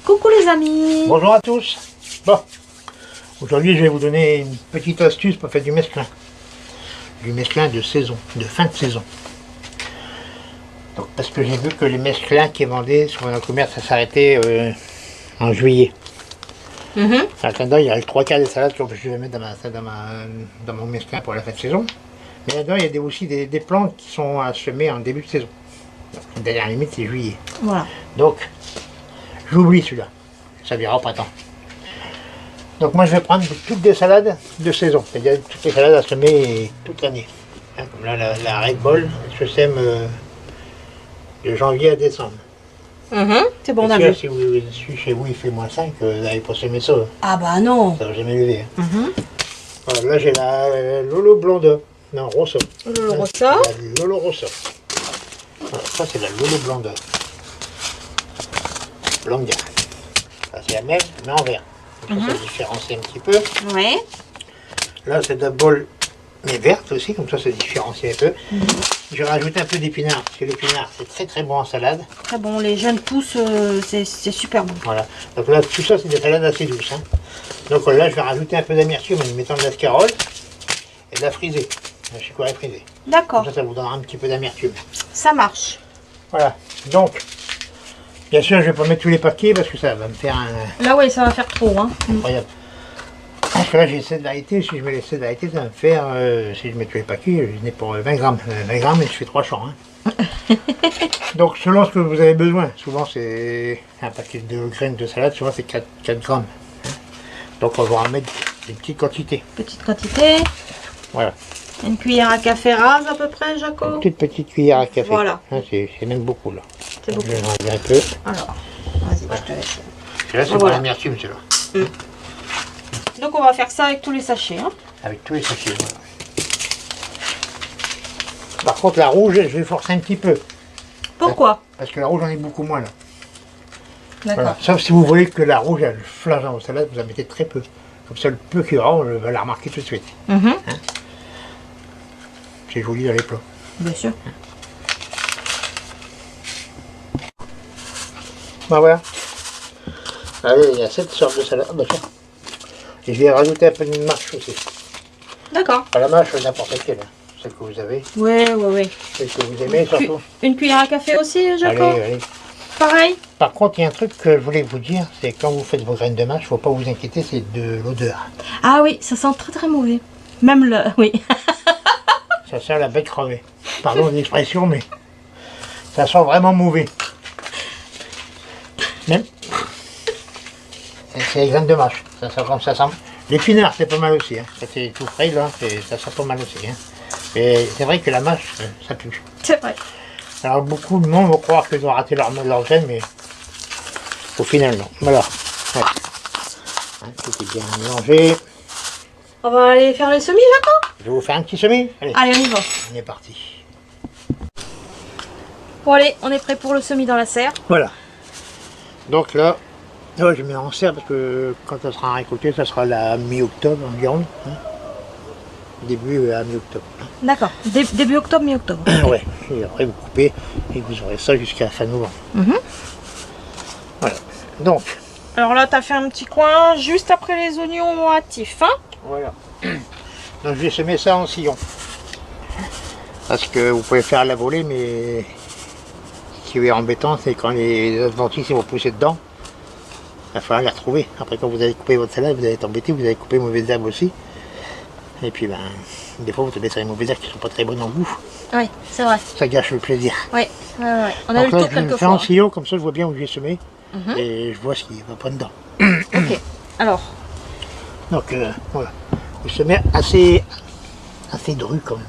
Coucou les amis. Bonjour à tous. Bon, aujourd'hui je vais vous donner une petite astuce pour faire du mesclin. Du mesclin de saison, de fin de saison. Donc, parce que j'ai vu que les mesclins qui vendaient sur le commerce, ça s'arrêtait en juillet. Là-dedans, il y a les 3/4 des salades que je vais mettre dans mon mesclin pour la fin de saison. Mais là-dedans, il y a aussi des plantes qui sont à semer en début de saison. Donc, la dernière limite, c'est juillet. Voilà. Donc, j'oublie celui-là. Ça viendra au printemps. Donc moi je vais prendre toutes des salades de saison, c'est-à-dire toutes les salades à semer toute l'année. Hein, comme là la Red Bull, je sème de janvier à décembre. C'est bon, on Bien a sûr, vu. si vous suis chez vous il fait -5, vous n'allez pas semer ça. Ah bah non. Ça va jamais lever. Hein. Voilà, là j'ai la Lolo Blonda. Non, Rossa. Le rossa. La Lolo Rossa. Voilà, ça c'est la Lolo Blonda. Blonda. Ça c'est la même, mais en vert. Donc ça se différencie un petit peu. Ouais. Là, c'est de bol, mais verte aussi, comme ça, se différencie un peu. Je rajoute un peu d'épinards, parce que l'épinard, c'est très très bon en salade. Très bon, les jeunes pousses, c'est super bon. Voilà. Donc là, tout ça, c'est des salades assez douces. Hein. Donc là, je vais rajouter un peu d'amertume en y mettant de la scarole et de la frisée. La chicorée frisée. D'accord, Ça vous donnera un petit peu d'amertume. ça marche. Voilà. Donc, bien sûr, je vais pas mettre tous les paquets parce que ça va me faire un Là, oui, ça va faire trop. Hein. incroyable. Parce que là j'ai 7 variétés, si je mets les 7 variétés, ça va me faire, si je mets tous les paquets, je n'ai pour 20 grammes. 20 grammes et je fais 3 champs. Hein. Donc selon ce que vous avez besoin, souvent c'est un paquet de graines de salade, souvent c'est 4 grammes. Hein. Donc on va en mettre des petites quantités. Petite quantité. Voilà. Une cuillère à café rase à peu près, Jaco. Une toute petite cuillère à café. Voilà. Hein, c'est même beaucoup là. C'est beaucoup. Je vais enlever un peu. Alors, vas-y, je te laisse. Là c'est pour l'amertume celui-là. Donc on va faire ça avec tous les sachets. Hein. Avec tous les sachets. Voilà. Par contre la rouge, je vais forcer un petit peu. Pourquoi? Parce que la rouge, j'en ai beaucoup moins là. D'accord. Voilà. Sauf si vous voulez que la rouge elle flash dans vos salades, vous en mettez très peu. Comme ça, le peu qu'il y aura, on va la remarquer tout de suite. C'est joli dans les plats. Bien sûr. Ben voilà. Allez, il y a 7 sortes de salades. Ben, tiens. Et je vais rajouter un peu de mâche aussi. D'accord. Pas la mâche, n'importe laquelle. Celle que vous avez, Ouais. celle que vous aimez surtout. Une cuillère à café aussi, Jaco. Allez. Pareil. Par contre, il y a un truc que je voulais vous dire, c'est quand vous faites vos graines de mâche, il ne faut pas vous inquiéter, c'est de l'odeur. Ah oui, ça sent très très mauvais. Même le... Oui. Ça sent la bête crevée. Pardon l'expression, mais ça sent vraiment mauvais. Même. C'est les graines de mâche. Ça sent comme ça sent. L'épinard, c'est pas mal aussi. Hein. Ça c'est tout frais là, ça sent pas mal aussi. Hein. Et c'est vrai que la mâche, ça pue. C'est vrai. Alors beaucoup de monde vont croire qu'ils ont raté leur graine, mais au final non. Voilà. Ouais. Hein, tout est bien mélangé. On va aller faire les semis, Jaco. Je vais vous faire un petit semis. Allez, Allez, on y va. on est parti. Bon allez, on est prêt pour le semis dans la serre. Voilà. Donc là, ouais, je mets en serre parce que quand ça sera récolté, ça sera la mi-octobre environ. Hein. Début à mi-octobre. D'accord. Début octobre, mi-octobre. Ouais, et après vous coupez et vous aurez ça jusqu'à la fin novembre. Voilà. Donc, Alors là, t'as fait un petit coin juste après les oignons hâtifs, hein. voilà. Donc je vais semer ça en sillon. Parce que vous pouvez faire à la volée, mais ce qui est embêtant, c'est quand les adventices vont pousser dedans, il va falloir les retrouver. Après, quand vous allez couper votre salade, vous allez être embêté, vous allez couper mauvaises herbes aussi. Et puis, ben, des fois, vous tombez sur les mauvaises herbes qui ne sont pas très bonnes en goût. Oui, c'est vrai. Ça gâche le plaisir. Oui, on a eu Donc le là, tour je vais me quelques faire en fois. sillon, comme ça, je vois bien où je vais semer. Et je vois ce qui va pas dedans. Ok. Alors, Donc, voilà. Vous semez assez dru quand même.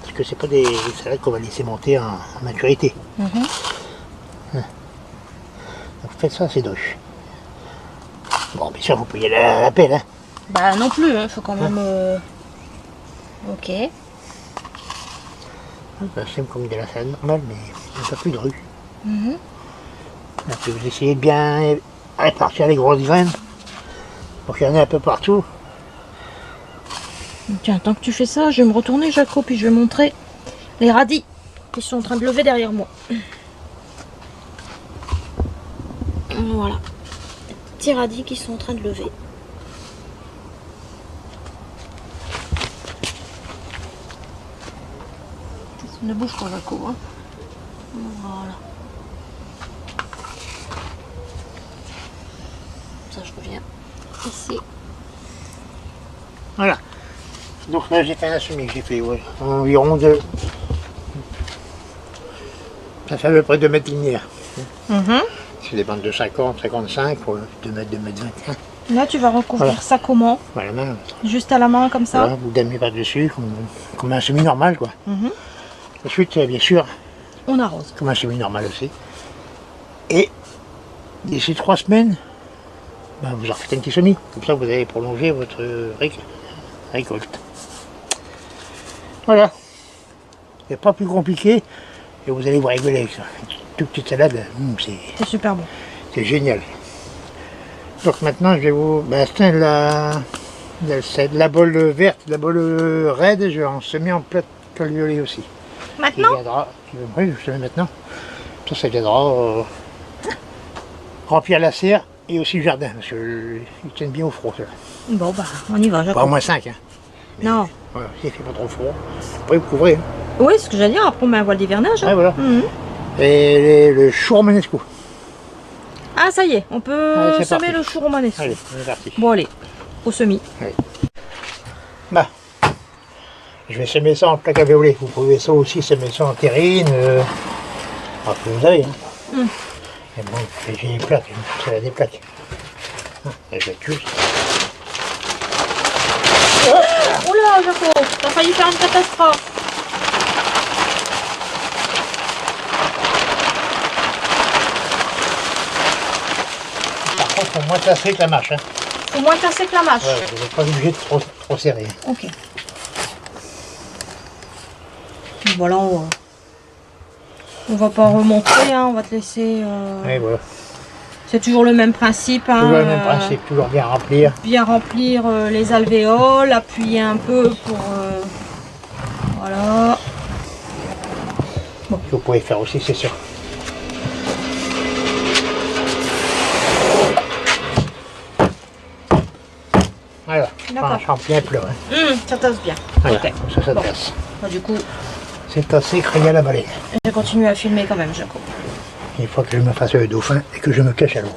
Parce que c'est pas des salades qu'on va laisser monter en maturité. Donc faites ça assez dru. Bon, bien sûr, vous pouvez y aller à la pelle. Hein. bah non plus, hein, faut quand même... Ok. Ça sème comme de la salade normale, mais un peu plus dru. Donc, vous essayez de bien répartir les grosses graines pour qu'il y en ait un peu partout. Tiens, tant que tu fais ça, je vais me retourner, Jaco, puis je vais montrer les radis qui sont en train de lever derrière moi. Voilà. petits radis qui sont en train de lever. Ne bouge pas, Jaco, hein. Voilà. Ça, je reviens ici. Voilà. Donc là, j'ai fait un semis que j'ai fait, ouais. Environ de... Ça fait à peu près 2 mètres linéaires. C'est des bandes de 50, 55, ouais, 2 mètres, 2 mètres 20. Là, tu vas recouvrir Voilà. ça comment? Voilà, la main. Juste à la main, comme ça? Voilà, vous damez par-dessus, comme un semis normal, quoi. Ensuite, bien sûr, On arrose. comme un semis normal aussi. Et d'ici 3 semaines, ben, vous en faites un petit semis. Comme ça, vous allez prolonger votre récolte. Voilà. C'est pas plus compliqué. Et vous allez vous rigoler avec ça. Une toute petite salade, C'est super bon. c'est génial. Donc maintenant, je vais vous... Ben, c'est la bolle verte, la bolle raide, je vais en semer en plate violet aussi. Maintenant? Qui viendra, oui, je le mets maintenant. Ça viendra remplir la serre et aussi le jardin, parce qu'ils tiennent bien au froid. Bon, bah, on y va, Pas au Jaco. moins 5. Hein. Non. Voilà, s'il ne fait pas trop froid, vous pouvez vous couvrir. Hein. Oui, ce que j'allais dire, après on met un voile d'hivernage. Hein. Ouais, voilà. Mhm. Et le chou romanesco. Ah, ça y est, on peut Allez, c'est semer parti. le chou romanesco. Allez, on est parti. Bon, allez, au semis. Bah, je vais semer ça en plaque à violet. Vous pouvez ça aussi semer ça en terrine. Après, vous avez. Hein. Et bon, j'ai des plaques, c'est des plaques. Et je vais être juste. Oula, Jaco, t'as failli faire une catastrophe. Par contre, faut moins tasser que la marche. Hein. Faut moins casser que la mâche. Ouais, vous n'êtes pas obligé de trop serrer. Ok. Voilà, on va pas remonter, hein, on va te laisser... Oui, voilà. C'est toujours le même principe. Hein, Toujours le même principe, toujours bien remplir. bien remplir les alvéoles, appuyer un peu pour... voilà. Ce que vous pouvez faire aussi, c'est ça. Voilà, D'accord. je remplis un plat. Hein. Ça tasse bien. Voilà, Ok. ça Bon. tasse. Bah, du coup, C'est assez créé à la baleine. je vais continuer à filmer quand même, Jaco. Il faut que je me fasse le dauphin et que je me cache à l'eau.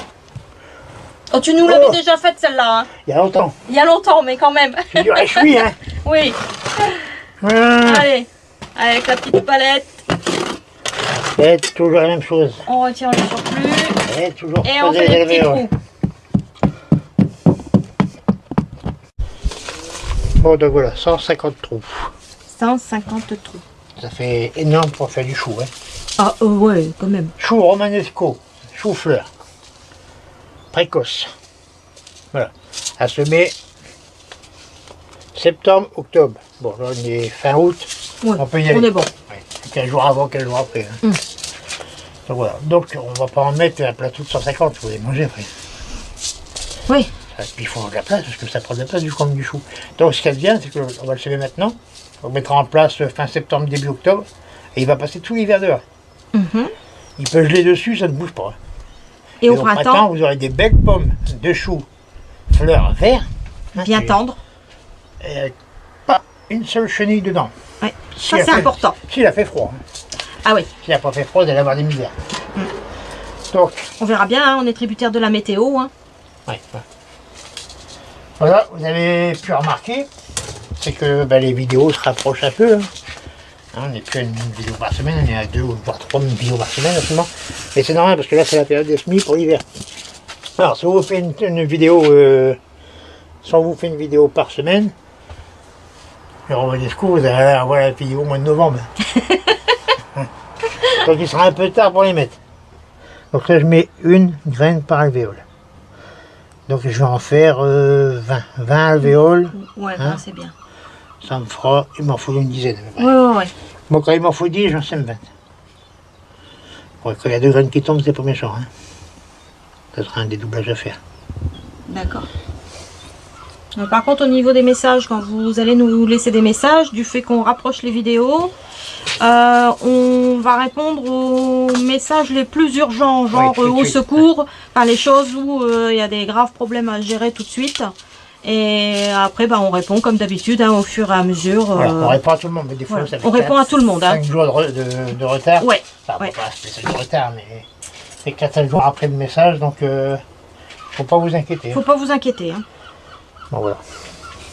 Oh, tu nous l'avais déjà faite celle-là, hein. Il y a longtemps. Il y a longtemps, mais quand même. C'est dur à chouiller, hein. Oui. Allez, avec la petite palette, C'est toujours la même chose. on retire le surplus C'est toujours et on poser fait les des petits alvéoles. trous. Bon, donc voilà, 150 trous. 150 trous. Ça fait énorme pour faire du chou. Hein. Ah, ouais, quand même. Chou romanesco, chou-fleur, précoce. Voilà, à semer septembre, octobre. Bon, là on est fin août, Ouais, on peut y aller. on est bon. Ouais, 15 jours avant, 15 jours après. Hein. Donc voilà, donc on va pas en mettre un plateau de 150, vous allez manger après. Oui. Et puis il faut de la place, parce que ça prend de la place comme du chou. Donc ce qu'il y a de bien, c'est qu'on va le semer maintenant, on le mettra en place fin septembre, début octobre, et il va passer tout l'hiver dehors. Il peut geler dessus, ça ne bouge pas. Et au printemps, vous aurez des belles pommes de choux, fleurs vertes. bien tendre. Pas une seule chenille dedans. Ouais. Si Ça, elle c'est fait- important. S'il a fait froid. Hein. Ah oui, S'il n'a pas fait froid, vous allez avoir des misères. Donc, on verra bien, hein, on est tributaire de la météo. Hein. ouais. Voilà, vous avez pu remarquer, c'est que ben, les vidéos se rapprochent un peu. Hein. On n'est plus à une vidéo par semaine, on est à 2 ou voire 3 vidéos par semaine en ce moment. Mais c'est normal parce que là c'est la période des semis pour l'hiver. Alors si on vous fait une vidéo, si on vous fait une vidéo par semaine, le romanesco, vous allez avoir la vidéo au mois de novembre. Donc il sera un peu tard pour les mettre. Donc là je mets une graine par alvéole. Donc je vais en faire 20 alvéoles. Ouais, Hein, c'est bien. ça me fera, il m'en faut une dizaine à peu près. Ouais. Bon, quand il m'en faut 10, j'en sème 20. Bon, quand il y a 2 graines qui tombent, c'est pas méchant. Hein. Ça sera un dédoublage à faire. D'accord. Par contre, au niveau des messages, quand vous allez nous laisser des messages, du fait qu'on rapproche les vidéos, On va répondre aux messages les plus urgents, genre tout de au suite. secours, enfin les choses où il y a des graves problèmes à gérer tout de suite. Et après, on répond comme d'habitude, hein, au fur et à mesure. Voilà, on répond à tout le monde, mais des fois, voilà. ça fait On répond à tout le monde. Hein. 5 jours de retard. Ouais. Enfin, ouais. pas spécialement de retard, mais c'est 4 jours après le message, donc faut pas vous inquiéter. Faut pas vous inquiéter. Hein. Bon, voilà.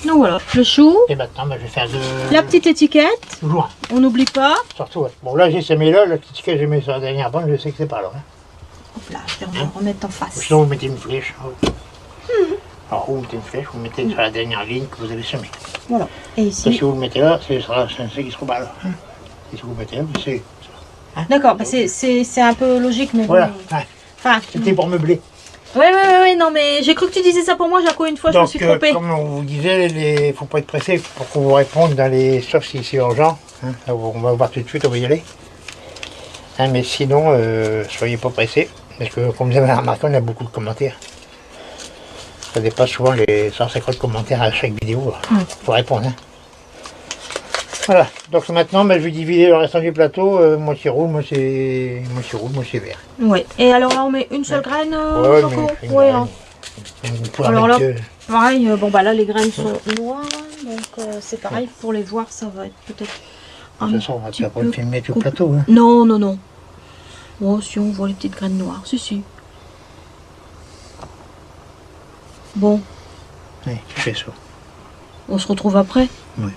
Donc voilà, le chou, Et maintenant, je vais faire la petite étiquette, toujours. on n'oublie pas. Surtout, ouais. Bon, là, j'ai semé là, la petite que j'ai mis sur la dernière bande, je sais que c'est pas là. Hein. Hop là, je vais remettre en face. Sinon, vous mettez une flèche. Alors, vous mettez une flèche, vous mettez sur la dernière ligne que vous avez semée. Voilà. Et Parce que ici. si vous le mettez là, c'est qui se trouve pas là. Hein. Et si vous le mettez là, c'est. D'accord, c'est un peu logique, mais Voilà, bon. ouais. Enfin. C'était pour meubler. Ouais, non, mais j'ai cru que tu disais ça pour moi, Jaco, une fois, je me Donc, suis trompée. comme on vous disait, il ne faut pas être pressé pour qu'on vous réponde dans les. Sauf si c'est urgent. Hein. On va voir tout de suite, on va y aller. Hein, mais sinon, soyez pas pressés. Parce que, comme vous avez remarqué, on a beaucoup de commentaires. Ça dépasse souvent les 150 commentaires à chaque vidéo. Il faut répondre. Hein. Voilà. Donc maintenant, je vais diviser le restant du plateau. Moitié rouge, moitié rouge, moitié vert. Ouais. Et alors là, on met une seule graine, Ouais, Jaco. mais une Ouais. graine. Hein. On pourra Alors mettre là, deux. pareil, là, les graines sont noires, donc c'est pareil. Pour les voir, ça va être peut-être un De toute façon, on va petit pas peu... filmer tout le plateau. Hein. Non. Oh, si on voit les petites graines noires, si. Bon, Oui, tu fais ça. on se retrouve après. Oui.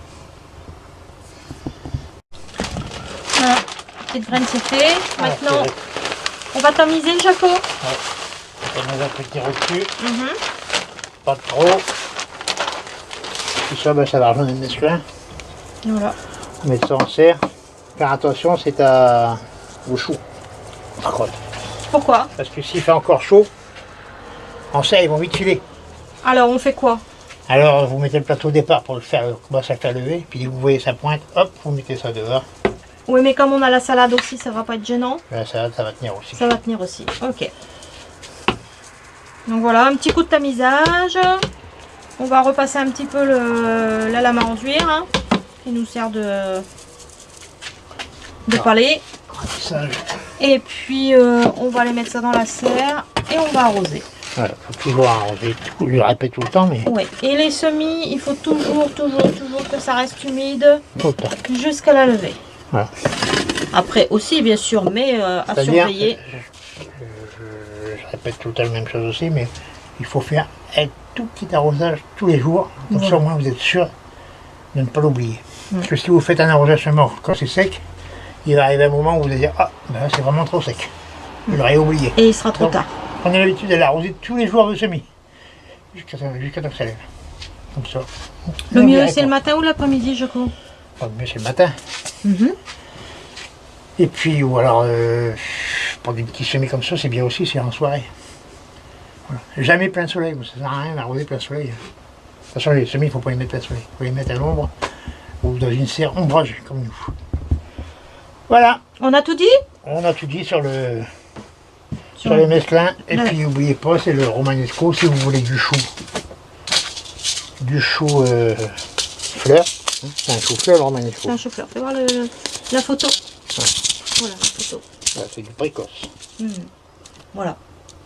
Voilà, petite graine c'est fait. Voilà, Maintenant, c'est vrai. on va tamiser, Jaco. On met un petit recul, Mhm. pas trop. Tout ça, ça va rejoindre le mesclin. Voilà. On met ça en serre. Faire attention, c'est au chou. Par contre. Pourquoi? Parce que s'il fait encore chaud, en serre, ils vont vite filer. Alors, on fait quoi? Alors, vous mettez le plateau au départ pour le faire, commencer à le faire lever. Puis, vous voyez sa pointe, hop, vous mettez ça dehors. Oui, mais comme on a la salade aussi, ça va pas être gênant. Là, ça va tenir aussi. Ça va tenir aussi. Ok. Donc voilà, un petit coup de tamisage. On va repasser un petit peu la lame à enduire, hein, qui nous sert de palais. Ratissage. Et puis, on va aller mettre ça dans la serre et on va arroser. Voilà, faut toujours arroser. Je le répète tout le temps, mais Oui. Et les semis, il faut toujours que ça reste humide tout le temps. jusqu'à la levée. Voilà. Après aussi, bien sûr, mais à C'est-à-dire, surveiller. je répète tout le temps la même chose aussi, mais il faut faire un tout petit arrosage tous les jours. Comme ça, au moins, vous êtes sûr de ne pas l'oublier. Parce que si vous faites un arrosage seulement quand c'est sec, il va arriver un moment où vous allez dire « Ah, ben, c'est vraiment trop sec. » Vous l'aurez oublié. Et il sera trop Donc, tard. prenez l'habitude d'aller arroser tous les jours vos semis. Jusqu'à temps que ça lève. Comme ça. Le Vous mieux, verrez c'est le pas. matin ou l'après-midi, je crois. Enfin, le mieux, c'est le matin. Mhm. Et puis, ou alors, pour des petits semis comme ça, c'est bien aussi, c'est en soirée. Voilà. Jamais plein soleil, ça sert à rien d'arroser plein soleil. De toute façon, les semis, il ne faut pas les mettre plein soleil. Il faut les mettre à l'ombre ou dans une serre ombragée, comme nous. Voilà, On a tout dit? on a tout dit sur le Sur les mesclins. Et Ouais. puis, n'oubliez pas, c'est le romanesco si vous voulez du chou. Du chou fleur. Hein, c'est un chou fleur, le romanesco. C'est un chou-fleur. Fais voir la photo. Voilà, la photo. Voilà, c'est du précoce. Voilà. Voilà.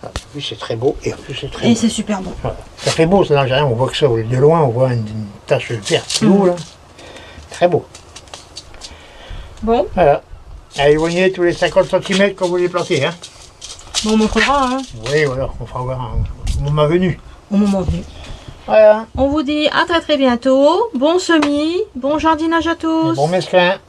En plus, c'est très beau et en plus, c'est très Et beau. c'est super bon. Voilà. Ça fait beau, ça n'engage rien, on voit que ça. De loin, on voit une tache verte plus haut, là. Très beau. Bon, Voilà. À éloigner tous les 50 cm quand vous les plantez. Hein. bon on montrera, hein, Oui, voilà, on fera voir au moment venu. au moment venu. Voilà. On vous dit à très bientôt. Bon semis, bon jardinage à tous. Bon mesclin.